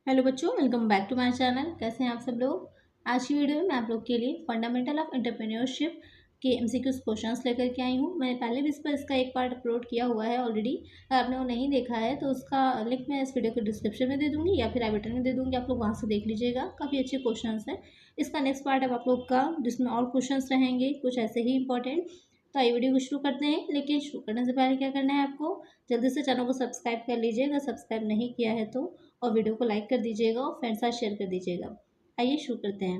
Hello बच्चों, welcome back to my channel. कैसे हैं आप सब लोग। आज की वीडियो में मैं आप लोग के लिए फंडामेंटल ऑफ एंटरप्रेन्योरशिप के एमसीक्यूज क्वेश्चंस लेकर के आई हूँ। मैंने पहले भी इस पर इसका एक पार्ट अपलोड किया हुआ है ऑलरेडी। अगर आपने वो नहीं देखा है तो उसका लिंक मैं इस वीडियो के डिस्क्रिप्शन में दे दूँगी या फिर आई बटन में दे दूँगी। आप लोग वहाँ से देख लीजिएगा, काफ़ी अच्छे क्वेश्चन हैं। इसका नेक्स्ट पार्ट है आप लोग का, जिसमें और क्वेश्चन रहेंगे कुछ ऐसे ही इंपॉर्टेंट। तो आइए वीडियो को शुरू करते हैं, लेकिन शुरू करने से पहले क्या करना है आपको, जल्दी से चैनल को सब्सक्राइब कर लीजिएगा, सब्सक्राइब नहीं किया है तो, और वीडियो को लाइक कर दीजिएगा और फ्रेंड्स साथ शेयर कर दीजिएगा। आइए शुरू करते हैं।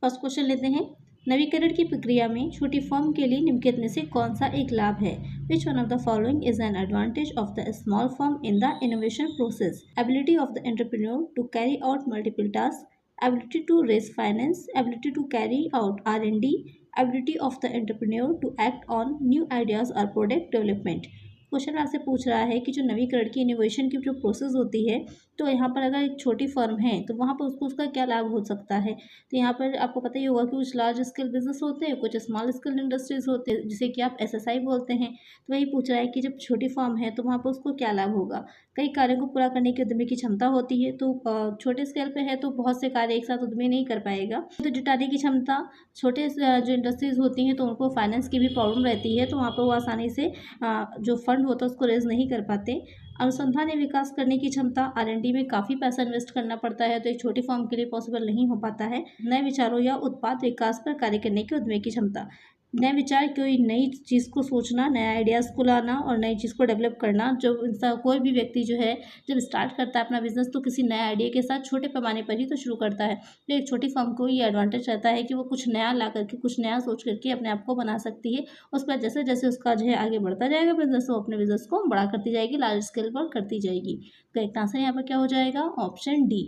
फर्स्ट क्वेश्चन लेते हैं। नवीकरण की प्रक्रिया में छोटी फर्म के लिए निम्नलिखित में से कौन सा एक लाभ है? Which one of the following is an advantage of the small firm in the innovation process? Ability of the entrepreneur to carry out multiple task, ability to raise finance, ability to carry out R&D, ability of the entrepreneur to act on new ideas or product development। Question आपसे पूछ रहा है कि जो नवीकरण की innovation की जो प्रोसेस होती है, तो यहाँ पर अगर एक छोटी फर्म है तो वहाँ पर उसको उसका क्या लाभ हो सकता है। तो यहाँ पर आपको पता ही होगा कि कुछ लार्ज स्केल बिजनेस होते हैं, कुछ स्मॉल स्केल इंडस्ट्रीज होते हैं, जिसे कि आप एसएसआई बोलते हैं। तो वही पूछ रहा है कि जब छोटी फर्म है तो वहाँ पर उसको क्या लाभ होगा। कई कार्यों को पूरा करने की उद्यमी की क्षमता होती है, तो छोटे स्केल पे है तो बहुत से कार्य एक साथ उद्यमी नहीं कर पाएगा। तो जुटाने की क्षमता, छोटे जो इंडस्ट्रीज होती हैं तो उनको फाइनेंस की भी प्रॉब्लम रहती है, तो वहाँ पर वो आसानी से जो फंड होता है उसको रेज नहीं कर पाते। अनुसंधान या विकास करने की क्षमता, R&D में काफ़ी पैसा इन्वेस्ट करना पड़ता है, तो एक छोटी फर्म के लिए पॉसिबल नहीं हो पाता है। नए विचारों या उत्पाद विकास पर कार्य करने की उद्यमी की क्षमता, नए विचार, कोई नई चीज़ को सोचना, नए आइडियाज़ को लाना और नई चीज़ को डेवलप करना। जब इंसान, कोई भी व्यक्ति जो है जब स्टार्ट करता है अपना बिजनेस तो किसी नए आइडिया के साथ छोटे पैमाने पर ही तो शुरू करता है। तो एक छोटी फर्म को ये एडवांटेज रहता है कि वो कुछ नया ला करके, कुछ नया सोच करके अपने आप को बना सकती है। उस पर जैसे जैसे उसका जो है आगे बढ़ता जाएगा बिजनेस, वो अपने बिजनेस को बड़ा करती जाएगी, लार्ज स्केल पर करती जाएगी। तो एक आंसर यहाँ पर क्या हो जाएगा, ऑप्शन डी।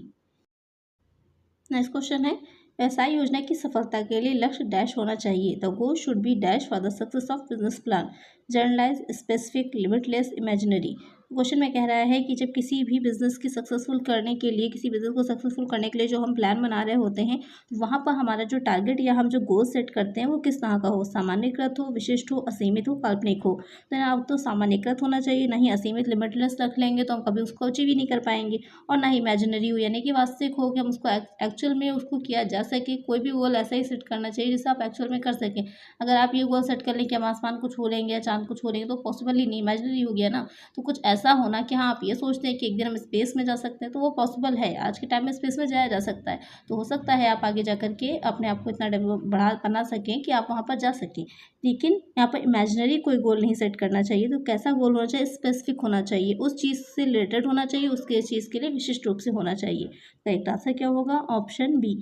नेक्स्ट क्वेश्चन है, व्यवसाय योजना की सफलता के लिए लक्ष्य डैश होना चाहिए। The goal should be dash for the success of business plan, generalize, specific, limitless, imaginary. Question में कह रहा है कि जब किसी भी बिजनेस की सक्सेसफुल करने के लिए, किसी बिजनेस को सक्सेसफुल करने के लिए जो हम प्लान बना रहे होते हैं, तो वहाँ पर हमारा जो टारगेट या हम जो गोल सेट करते हैं वो किस तरह का हो, सामान्यकृत हो, विशिष्ट हो, असीमित हो, काल्पनिक हो। तो ना तो सामान्यकृत होना चाहिए, ना ही असीमित लिमिटलेस रख लेंगे तो हम कभी उसको अचीव ही नहीं कर पाएंगे, और ना ही इमेजिनरी हो यानी कि वास्तविक हो कि हम उसको एक्चुअल में उसको किया जा सके। कोई भी गोल ऐसा ही सेट करना चाहिए जिससे आप एक्चुअल में कर सकें। अगर आप ये गोल सेट कर लें कि हम आसमान को छू लेंगे या चांद को छू लेंगे तो पॉसिबल ही नहीं, इमेजिनरी हो गया ना। तो कुछ ऐसा होना कि हाँ, आप ये सोचते हैं कि एक दिन हम स्पेस में जा सकते हैं, तो वो पॉसिबल है, आज के टाइम में स्पेस में जाया जा सकता है। तो हो सकता है आप आगे जा करके अपने आप को इतना डेवलप बढ़ा बना सकें कि आप वहाँ पर जा सकें। लेकिन यहाँ पर इमेजिनरी कोई गोल नहीं सेट करना चाहिए। तो कैसा गोल होना चाहिए, स्पेसिफिक होना चाहिए, उस चीज़ से रिलेटेड होना चाहिए, उसके चीज़ के लिए विशिष्ट रूप से होना चाहिए। करेक्ट आंसर क्या होगा, ऑप्शन बी।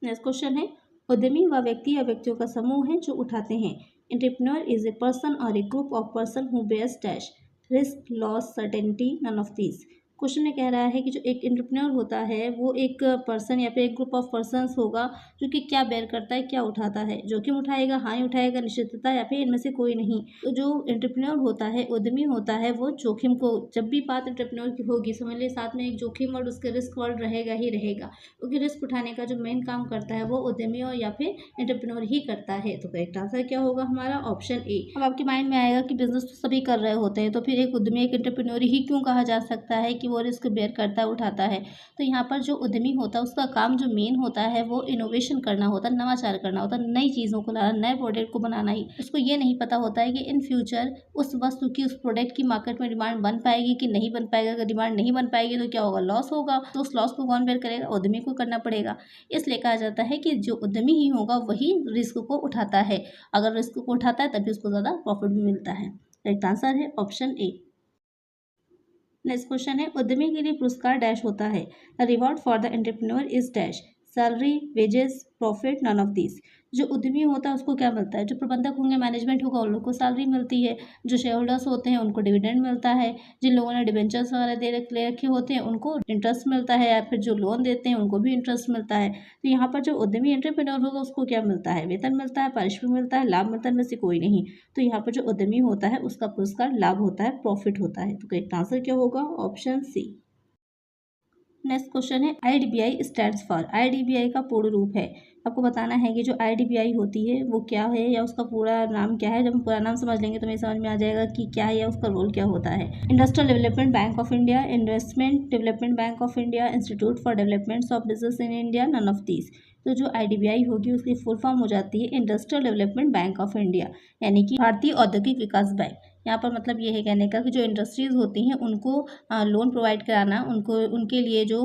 नेक्स्ट क्वेश्चन है, उद्यमी व व्यक्ति या व्यक्तियों का समूह है जो उठाते हैं। एंटरप्रेन्योर इज ए पर्सन और a group of person who bears dash, risk, loss, certainty, none of these. Question में कह रहा है कि जो एक एंटरप्रेन्योर होता है वो एक पर्सन या फिर एक ग्रुप ऑफ पर्सनस होगा जो कि क्या बेयर करता है, क्या उठाता है। जोखिम उठाएगा, हानि उठाएगा, निश्चितता, या फिर इनमें से कोई नहीं। तो जो एंटरप्रेन्योर होता है, उद्यमी होता है, वो जोखिम को, जब भी बात एंटरप्रेन्योर की होगी समझ लिए साथ में एक जोखिम और उसके रिस्क वर्ड रहेगा ही रहेगा, क्योंकि रिस्क उठाने का जो मेन काम करता है वो उद्यमी और या फिर एंटरप्रेन्योर ही करता है। तो करेक्ट आंसर क्या होगा हमारा, ऑप्शन ए। अब आपके माइंड में आएगा कि बिजनेस तो सभी कर रहे होते हैं, तो फिर एक उद्यमी, एक एंटरप्रेन्योर ही क्यों कहा जा सकता है कि वो रिस्क बेयर करता है, उठाता है। तो यहाँ पर जो उद्यमी होता है उसका काम जो मेन होता है वो इनोवेशन करना होता है, नवाचार करना होता है, नई चीज़ों को लाना, नए प्रोडक्ट को बनाना ही। उसको ये नहीं पता होता है कि इन फ्यूचर उस वस्तु की, उस प्रोडक्ट की मार्केट में डिमांड बन पाएगी कि नहीं बन पाएगा। अगर डिमांड नहीं बन पाएगी तो क्या होगा, लॉस होगा। तो उस लॉस को कौन बेयर करेगा, उद्यमी को करना पड़ेगा। इसलिए कहा जाता है कि जो उद्यमी ही होगा वही रिस्क को उठाता है। अगर रिस्क को उठाता है तभी उसको ज़्यादा प्रॉफिट भी मिलता है। राइट आंसर है ऑप्शन ए। नेक्स्ट क्वेश्चन है, उद्यमी के लिए पुरस्कार डैश होता है। The reward for the entrepreneur is dash, salary, wages, profit, none of these. जो उद्यमी होता है उसको क्या मिलता है, जो प्रबंधक होंगे, मैनेजमेंट होगा, उन लोग को सैलरी मिलती है। जो शेयर होल्डर्स होते हैं उनको डिविडेंड मिलता है। जिन लोगों ने डिबेंचर्स वगैरह ले रखे होते हैं उनको इंटरेस्ट मिलता है, या फिर जो लोन देते हैं उनको भी इंटरेस्ट मिलता है। तो यहाँ पर जो उद्यमी एंटरप्रेन्योर होगा उसको क्या मिलता है, वेतन मिलता है, पारिश्रमिक मिलता है, लाभ मिलता है, में से कोई नहीं। तो यहाँ पर जो उद्यमी होता है उसका पुरस्कार लाभ होता है, प्रॉफिट होता है। तो करेक्ट आंसर क्या होगा, ऑप्शन सी। नेक्स्ट क्वेश्चन है IDBI स्टैंड्स फॉर। IDBI का पूर्ण रूप है, आपको बताना है कि जो IDBI होती है वो क्या है या उसका पूरा नाम क्या है। जब हम पूरा नाम समझ लेंगे तो हमें समझ में आ जाएगा कि क्या है या उसका रोल क्या होता है। Industrial development bank of India, investment development bank of India, institute for development of business in India, none of these. तो जो IDBI होगी उसकी फुल फॉर्म हो जाती है industrial development bank of India, यानी कि भारतीय औद्योगिक विकास बैंक। यहाँ पर मतलब ये है कहने का कि जो इंडस्ट्रीज़ होती हैं उनको लोन प्रोवाइड कराना, उनको उनके लिए जो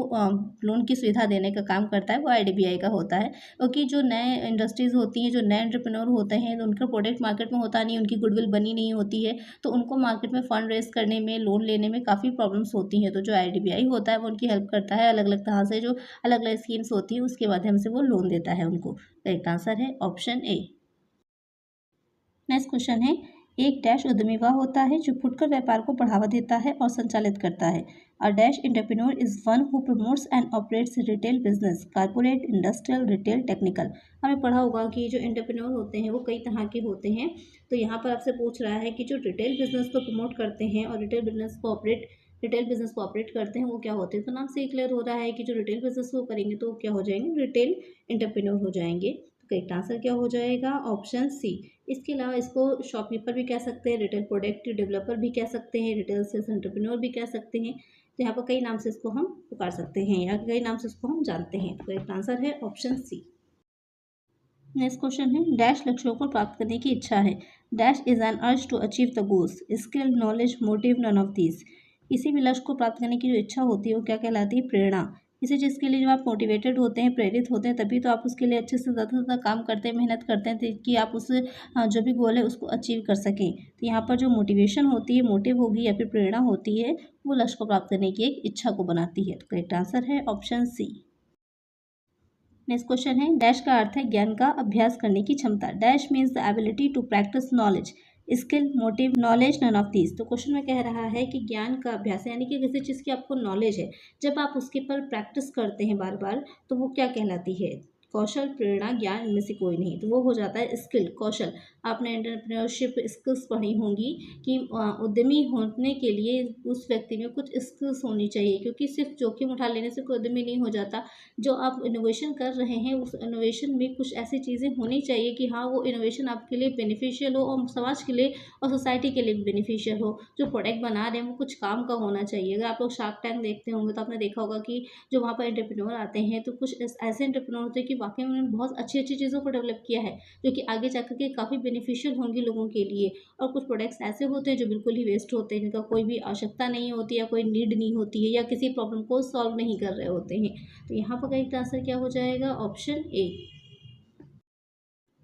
लोन की सुविधा देने का काम करता है वो IDBI का होता है। क्योंकि जो नए इंडस्ट्रीज़ होती हैं, जो नए एंटरप्रेन्योर होते हैं, तो उनका प्रोडक्ट मार्केट में होता नहीं, उनकी गुडविल बनी नहीं होती है, तो उनको मार्केट में फ़ंड रेज़ करने में, लोन लेने में काफ़ी प्रॉब्लम्स होती हैं। तो जो IDBI होता है वो उनकी हेल्प करता है, अलग अलग तरह से जो अलग अलग स्कीम्स होती हैं उसके माध्यम से वो लोन देता है उनको। करेक्ट आंसर है ऑप्शन ए। नेक्स्ट क्वेश्चन है एक डैश उद्यमी वह होता है जो फुटकर व्यापार को बढ़ावा देता है और संचालित करता है। A dash entrepreneur is one who promotes and operates retail business, corporate, industrial, retail, technical. हमें पढ़ा होगा कि जो एंटरप्रेन्योर होते हैं वो कई तरह के होते हैं। तो यहाँ पर आपसे पूछ रहा है कि जो रिटेल बिजनेस को प्रमोट करते हैं और रिटेल बिजनेस को ऑपरेट करते हैं वो क्या होते हैं। तो नाम से ही क्लियर हो रहा है कि जो रिटेल बिजनेस को करेंगे तो वो क्या हो जाएंगे, रिटेल एंटरप्रेन्योर हो जाएंगे। तो करेक्ट आंसर क्या हो जाएगा, ऑप्शन सी। इसके अलावा इसको शॉपकीपर भी कह सकते हैं, रिटेल प्रोडक्ट डेवलपर भी कह सकते हैं, रिटेल सेल्स एंटरप्रेन्योर भी कह सकते हैं। तो यहाँ पर कई नाम से इसको हम पुकार सकते हैं या कई नाम से इसको हम जानते हैं। तो करेक्ट आंसर है ऑप्शन सी। नेक्स्ट क्वेश्चन है डैश लक्ष्यों को प्राप्त करने की इच्छा है। Dash is an urge to achieve the goals, skill, knowledge, motive, none of these. किसी भी लक्ष्य को प्राप्त करने की जो इच्छा होती है वो क्या कहलाती है, प्रेरणा। किसी चीज़ के लिए जब आप मोटिवेटेड होते हैं, प्रेरित होते हैं, तभी तो आप उसके लिए अच्छे से ज़्यादा काम करते हैं, मेहनत करते हैं ताकि आप उस जो भी गोल है उसको अचीव कर सकें। तो यहाँ पर जो मोटिवेशन होती है, मोटिव होगी या फिर प्रेरणा होती है, वो लक्ष्य को प्राप्त करने की एक इच्छा को बनाती है। तो करेक्ट आंसर है ऑप्शन सी। नेक्स्ट क्वेश्चन है डैश का अर्थ है ज्ञान का अभ्यास करने की क्षमता। Dash means the ability to practice knowledge, skill, motive, knowledge, none of these. तो क्वेश्चन में कह रहा है कि ज्ञान का अभ्यास यानी कि किसी चीज़ की आपको नॉलेज है, जब आप उसके पर प्रैक्टिस करते हैं बार बार तो वो क्या कहलाती है, कौशल, प्रेरणा, ज्ञान, इनमें से कोई नहीं। तो वो हो जाता है स्किल, कौशल। आपने एंटरप्रेन्योरशिप स्किल्स पढ़ी होंगी कि उद्यमी होने के लिए उस व्यक्ति में कुछ स्किल्स होनी चाहिए, क्योंकि सिर्फ जोखिम उठा लेने से कोई उद्यमी नहीं हो जाता। जो आप इनोवेशन कर रहे हैं उस इनोवेशन में कुछ ऐसी चीज़ें होनी चाहिए कि हाँ वो इनोवेशन आपके लिए बेनिफिशियल हो और समाज के लिए और सोसाइटी के लिए भी बेनिफिशियल हो। जो प्रोडक्ट बना रहे हैं वो कुछ काम का होना चाहिए। अगर आप लोग शार्क टैंक देखते होंगे तो आपने देखा होगा कि जो वहाँ पर एंटरप्रेन्योर आते हैं तो कुछ ऐसे एंटरप्रेन्योर होते हैं कि वाकई में उन्होंने बहुत अच्छी अच्छी चीज़ों को डेवलप किया है जो कि आगे जाकर के काफ़ी बेनिफिशियल होंगी लोगों के लिए। और कुछ प्रोडक्ट्स ऐसे होते हैं जो बिल्कुल ही वेस्ट होते हैं, जिनका कोई भी आवश्यकता नहीं होती या कोई नीड नहीं होती है या किसी प्रॉब्लम को सॉल्व नहीं कर रहे होते हैं। तो यहाँ पर करेक्ट आंसर क्या हो जाएगा, ऑप्शन ए।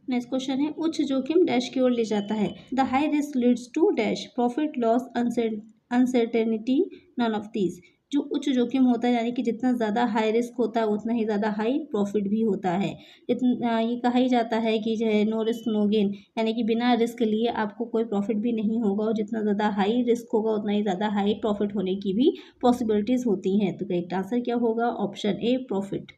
नेक्स्ट क्वेश्चन है उच्च जोखिम डैश की ओर ले जाता है। The high risk leads to dash, profit, loss, uncertainty, none of these. जो उच्च जोखिम होता है यानी कि जितना ज़्यादा हाई रिस्क होता है उतना ही ज़्यादा हाई प्रॉफिट भी होता है। ये कहा ही जाता है कि जो है नो रिस्क नो गेन, यानी कि बिना रिस्क लिए आपको कोई प्रॉफिट भी नहीं होगा और जितना ज़्यादा हाई रिस्क होगा उतना ही ज़्यादा हाई प्रॉफिट होने की भी पॉसिबिलिटीज़ होती हैं। तो करेक्ट आंसर क्या होगा, option A, profit.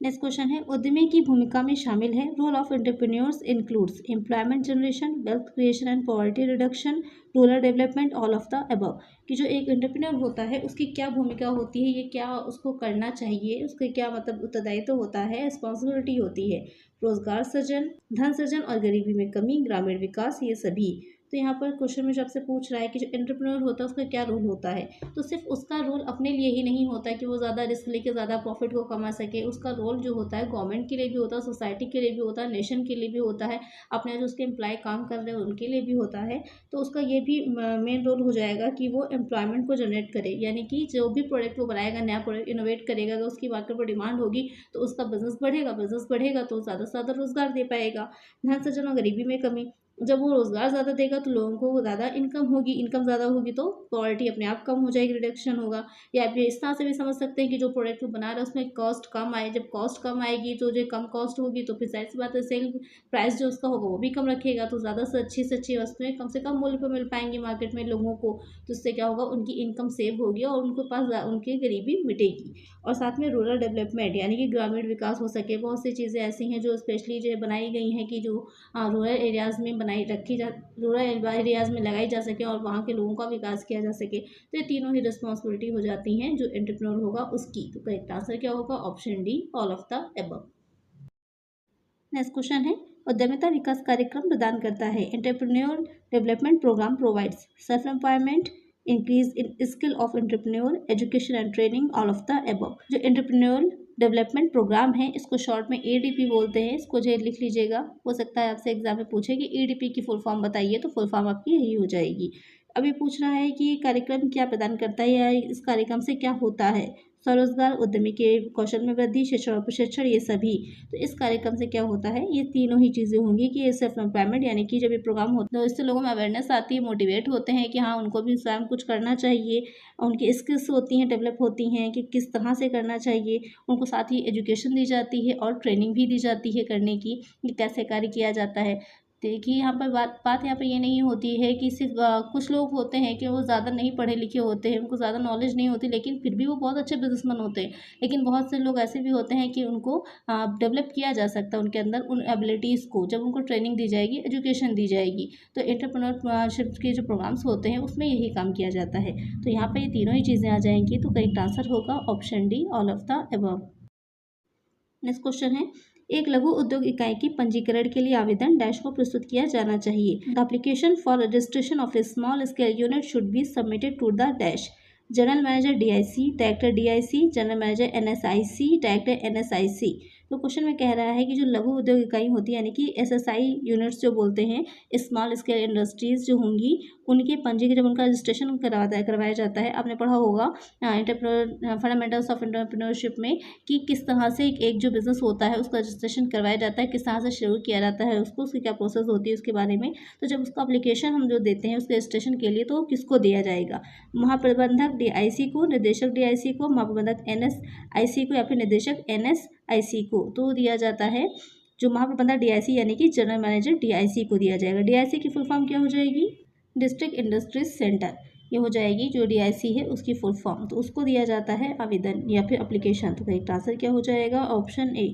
Next question है उद्यमी की भूमिका में शामिल है। Role of entrepreneurs includes employment generation, wealth creation and poverty reduction, rural development, all of the above. कि जो एक एंटरप्रेन्योर होता है उसकी क्या भूमिका होती है, ये क्या उसको करना चाहिए, उसके क्या मतलब उत्तरदायित्व होता है, रिस्पॉन्सिबिलिटी होती है। रोजगार सृजन, धन सृजन और गरीबी में कमी, ग्रामीण विकास, ये सभी। तो यहाँ पर क्वेश्चन में जो आपसे पूछ रहा है कि जो एंटरप्रेन्योर होता है उसका क्या रोल होता है, तो सिर्फ उसका रोल अपने लिए ही नहीं होता है कि वो ज़्यादा रिस्क लेके ज़्यादा प्रॉफिट को कमा सके। उसका रोल जो होता है गवर्नमेंट के लिए भी होता है, सोसाइटी के लिए भी होता है, नेशन के लिए भी होता है, अपने जो उसके एम्प्लॉय काम कर रहे हैं उनके लिए भी होता है। तो उसका ये भी मेन रोल हो जाएगा कि वो एम्प्लॉयमेंट को जनरेट करे, यानी कि जो भी प्रोडक्ट वो बनाएगा, नया प्रोडक्ट इनोवेट करेगा, अगर उसकी मार्केट पर डिमांड होगी तो उसका बिजनेस बढ़ेगा तो ज़्यादा से ज़्यादा रोजगार दे पाएगा। धन सृजन और गरीबी में कमी, जब वो रोज़गार ज़्यादा देगा तो लोगों को ज़्यादा इनकम होगी, इनकम ज़्यादा होगी तो पॉवर्टी अपने आप कम हो जाएगी, रिडक्शन होगा। या आप ये इस तरह से भी समझ सकते हैं कि जो प्रोडक्ट वो बना रहा है उसमें कॉस्ट कम आए, जब कॉस्ट कम आएगी तो जो कम कॉस्ट होगी तो फिर ज़ाहिर सी बात है सेल प्राइस जो उसका होगा वो भी कम रखेगा, तो ज़्यादा से अच्छी वस्तुएं कम से कम मूल्य पर मिल पाएंगी मार्केट में लोगों को। तो इससे क्या होगा, उनकी इनकम सेव होगी और उनके पास उनकी गरीबी मिटेगी। और साथ में रूरल डेवलपमेंट यानी कि ग्रामीण विकास हो सके। बहुत सी चीज़ें ऐसी हैं जो स्पेशली जो है बनाई गई हैं कि जो रूरल एरियाज़ में बनाई रखी जा रूरल एरियाज़ में लगाई जा सके और वहाँ के लोगों का विकास किया जा सके। तो ये तीनों ही रिस्पॉन्सिबिलिटी हो जाती हैं जो एंटरप्रेन्योर होगा उसकी। तो करेक्ट आंसर क्या होगा? Option D, all of the above. Next question है, उद्यमिता विकास कार्यक्रम प्रदान करता है। Entrepreneur development program provides self employment, increase in skill of entrepreneur, education and training, all of the above. जो एंटरप्रेन्योर डेवलपमेंट प्रोग्राम है इसको शॉर्ट में एडीपी बोलते हैं। इसको जो लिख लीजिएगा, हो सकता है आपसे एग्जाम में पूछे कि एडीपी की फुल फॉर्म बताइए, तो फुल फॉर्म आपकी यही हो जाएगी। अभी पूछ रहा है कि ये कार्यक्रम क्या प्रदान करता है या इस कार्यक्रम से क्या होता है। स्वरोजगार, उद्यमी के कौशल में वृद्धि, शिक्षण और प्रशिक्षण, ये सभी। तो इस कार्यक्रम से क्या होता है, ये तीनों ही चीज़ें होंगी कि ये सेल्फ एम्प्लॉयमेंट, यानी कि जब ये प्रोग्राम होता है तो इससे लोगों में अवेयरनेस आती है, मोटिवेट होते हैं कि हाँ उनको भी स्वयं कुछ करना चाहिए। उनकी स्किल्स होती हैं, डेवलप होती हैं कि किस तरह से करना चाहिए। उनको साथ ही एजुकेशन दी जाती है और ट्रेनिंग भी दी जाती है करने की कि कैसे कार्य किया जाता है। देखिए यहाँ पर बात यहाँ पे ये नहीं होती है कि सिर्फ कुछ लोग होते हैं कि वो ज़्यादा नहीं पढ़े लिखे होते हैं, उनको ज़्यादा नॉलेज नहीं होती, लेकिन फिर भी वो बहुत अच्छे बिजनेसमैन होते हैं। लेकिन बहुत से लोग ऐसे भी होते हैं कि उनको डेवलप किया जा सकता है उनके अंदर उन एबिलिटीज़ को, जब उनको ट्रेनिंग दी जाएगी, एजुकेशन दी जाएगी। तो एंटरप्रेन्योरशिप के जो प्रोग्राम्स होते हैं उसमें यही काम किया जाता है। तो यहाँ पर ये तीनों ही चीज़ें आ जाएंगी। तो करेक्ट आंसर होगा option D, all of the above. Next question है, एक लघु उद्योग इकाई की पंजीकरण के लिए आवेदन डैश को प्रस्तुत किया जाना चाहिए। The application for registration of a small scale unit should be submitted to the dash. General manager DIC, director DIC, general manager NSIC, director NSIC. तो क्वेश्चन में कह रहा है कि जो लघु उद्योग इकाई होती है यानी कि एसएसआई यूनिट्स जो बोलते हैं, स्मॉल स्केल इंडस्ट्रीज जो होंगी, उनके पंजीकरण, जब उनका रजिस्ट्रेशन करवाया जाता है। आपने पढ़ा होगा फंडामेंटल्स ऑफ एंटरप्रेन्योरशिप में कि किस तरह से एक जो बिजनेस होता है उसका रजिस्ट्रेशन करवाया जाता है, किस तरह से शुरू किया जाता है उसकी क्या प्रोसेस होती है उसके बारे में। तो जब उसका एप्लीकेशन हम जो देते हैं उसके रजिस्ट्रेशन के लिए, तो किसको दिया जाएगा? महाप्रबंधक डीआईसी को, निदेशक डीआईसी को, महाप्रबंधक एनएसआईसी को, या फिर निदेशक एनएसआईसी को। तो दिया जाता है जो महाप्रबंधक डीआईसी यानी कि जनरल मैनेजर डीआईसी को दिया जाएगा। डीआईसी की फुल फॉर्म क्या हो जाएगी? डिस्ट्रिक्ट इंडस्ट्रीज सेंटर, ये हो जाएगी जो डीआईसी है उसकी फुल फॉर्म। तो उसको दिया जाता है आवेदन या फिर एप्लीकेशन। तो करेक्ट आंसर क्या हो जाएगा? Option A.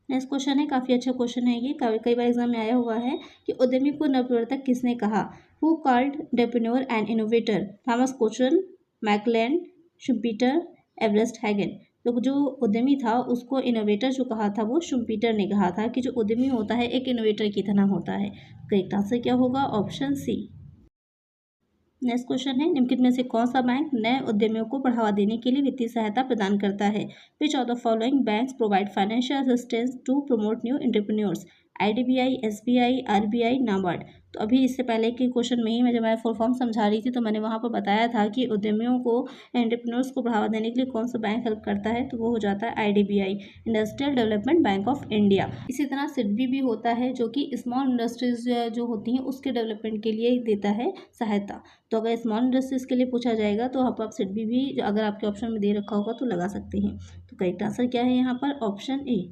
नेक्स्ट क्वेश्चन है, काफ़ी अच्छा क्वेश्चन है ये, कई बार एग्जाम में आया हुआ है कि उद्यमी को नवप्रवर्तक किसने कहा? Who called entrepreneur and innovator? Thomas Cochran, McClelland, Schumpeter, Everett Hagen. तो जो उद्यमी था उसको इनोवेटर जो कहा था वो शुम्पीटर ने कहा था कि जो उद्यमी होता है एक इनोवेटर की तरह होता है। करेक्ट आंसर क्या होगा? Option C. नेक्स्ट क्वेश्चन है, निम्नलिखित में से कौन सा बैंक नए उद्यमियों को बढ़ावा देने के लिए वित्तीय सहायता प्रदान करता है? Which of the following banks provide financial assistance to promote new entrepreneurs? IDBI, SBI, RBI, NABARD. तो अभी इससे पहले के क्वेश्चन में ही मैं जब मैं फुल फॉर्म समझा रही थी तो मैंने वहाँ पर बताया था कि उद्यमियों को, एंटरप्रेन्योर्स को बढ़ावा देने के लिए कौन सा बैंक हेल्प करता है, तो वो हो जाता है IDBI, industrial development bank of India. इसी तरह सिडबी भी होता है जो कि स्मॉल इंडस्ट्रीज जो होती हैं उसके डेवलपमेंट के लिए देता है सहायता। तो अगर स्मॉल इंडस्ट्रीज के लिए पूछा जाएगा तो आप सिडबी भी अगर आपके ऑप्शन में दे रखा होगा तो लगा सकते हैं। तो करेक्ट आंसर क्या है यहाँ पर? Option A.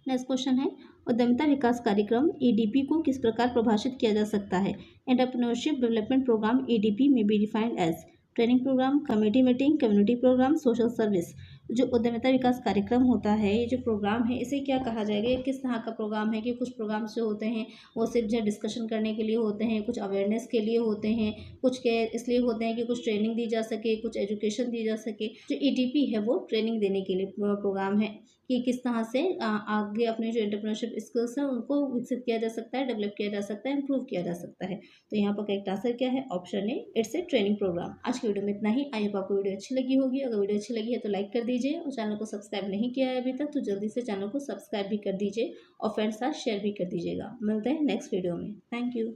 नेक्स्ट क्वेश्चन है, उद्यमिता विकास कार्यक्रम ईडीपी को किस प्रकार परिभाषित किया जा सकता है? एंटरप्रेन्योरशिप डेवलपमेंट प्रोग्राम ईडीपी में be defined as training program, committee meeting, community program, social service. जो उद्यमिता विकास कार्यक्रम होता है, ये जो प्रोग्राम है इसे क्या कहा जाएगा? ये किस तरह का प्रोग्राम है कि कुछ प्रोग्राम्स जो होते हैं वो सिर्फ जो डिस्कशन करने के लिए होते हैं, कुछ अवेयरनेस के लिए होते हैं, कुछ के इसलिए होते हैं कि कुछ ट्रेनिंग दी जा सके, कुछ एजुकेशन दी जा सके। जो ईडीपी है वो ट्रेनिंग देने के लिए प्रोग्राम है कि किस तरह से आगे अपने जो एंटरप्रेन्योरशिप स्किल्स हैं उनको विकसित किया जा सकता है, डेवलप किया जा सकता है, इंप्रूव किया जा सकता है। तो यहाँ पर करेक्ट आंसर क्या है? Option A, it's a training program. आज की वीडियो में इतना ही। आई होप आपको वीडियो अच्छी लगी होगी। अगर वीडियो अच्छी लगी है तो लाइक कर दीजिए और चैनल को सब्सक्राइब नहीं किया है अभी तक तो जल्दी से चैनल को सब्सक्राइब भी कर दीजिए और फ्रेंड्स साथ शेयर भी कर दीजिएगा। मिलते हैं नेक्स्ट वीडियो में। Thank you.